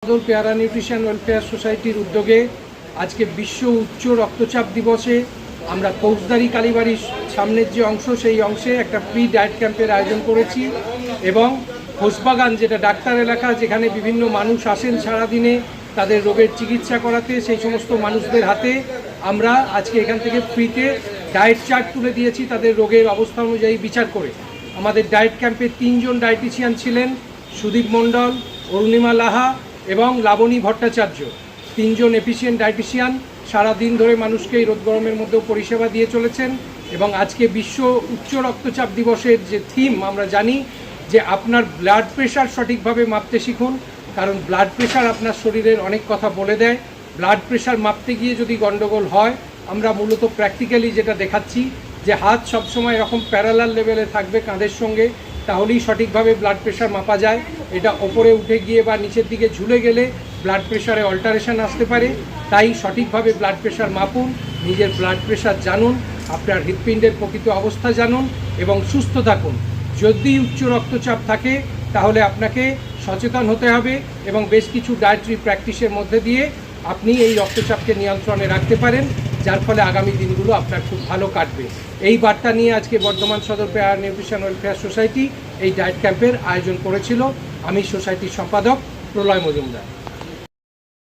সদর পেয়ারা nutrition welfare সোসাইটির উদ্যোগে আজকে বিশ্ব উচ্চ রক্তচাপ দিবসে আমরা ফৌজদারি কালীবাড়ির সামনের যে অংশ সেই অংশে একটা ফ্রি ডায়েট ক্যাম্পের আয়োজন করেছি এবং হোসবাগান যেটা ডাক্তার এলাকা, যেখানে বিভিন্ন মানুষ আসেন সারাদিনে তাদের রোগের চিকিৎসা করাতে, সেই সমস্ত মানুষদের হাতে আমরা আজকে এখান থেকে ফ্রিতে ডায়েট চার্ট তুলে দিয়েছি তাদের রোগের অবস্থা অনুযায়ী বিচার করে। আমাদের ডায়েট ক্যাম্পে 3 জন ডায়েটিশিয়ান ছিলেন, সুদীপ মণ্ডল, অরুণিমা লাহা এবং লাবণী ভট্টাচার্য। 3 জন এফিসিয়েন্ট ডায়েটিশিয়ান সারাদিন ধরে মানুষকে এই রোদ গরমের মধ্যেও পরিষেবা দিয়ে চলেছেন। এবং আজকে বিশ্ব উচ্চ রক্তচাপ দিবসের যে থিম আমরা জানি যে আপনার ব্লাড প্রেশার সঠিকভাবে মাপতে শিখুন, কারণ ব্লাড প্রেশার আপনার শরীরের অনেক কথা বলে দেয়। ব্লাড প্রেশার মাপতে গিয়ে যদি গণ্ডগোল হয়, আমরা মূলত প্র্যাকটিক্যালি যেটা দেখাচ্ছি যে হাত সবসময় এরকম প্যারালাল লেভেলে থাকবে কাঁধের সঙ্গে, তাহলেই সঠিকভাবে ব্লাড প্রেশার মাপা যায়। এটা ওপরে উঠে গিয়ে বা নিচের দিকে ঝুলে গেলে ব্লাড প্রেশারে অল্টারেশন আসতে পারে। তাই সঠিকভাবে ব্লাড প্রেশার মাপুন, নিজের ব্লাড প্রেশার জানুন, আপনার হৃৎপিণ্ডের প্রকৃত অবস্থা জানুন এবং সুস্থ থাকুন। যদি উচ্চ রক্তচাপ থাকে তাহলে আপনাকে সচেতন হতে হবে এবং বেশ কিছু ডায়েটারি প্র্যাকটিসের মধ্যে দিয়ে আপনি এই রক্তচাপকে নিয়ন্ত্রণে রাখতে পারেন, যার ফলে আগামী দিনগুলো আপনার খুব ভালো কাটবে। এই বার্তা নিয়ে আজকে বর্ধমান সদর পেয়ারা নিউট্রিশন ওয়েলফেয়ার সোসাইটি এই ডায়েট ক্যাম্পের আয়োজন করেছিল। আমি সোসাইটির সম্পাদক প্রলয় মজুমদার।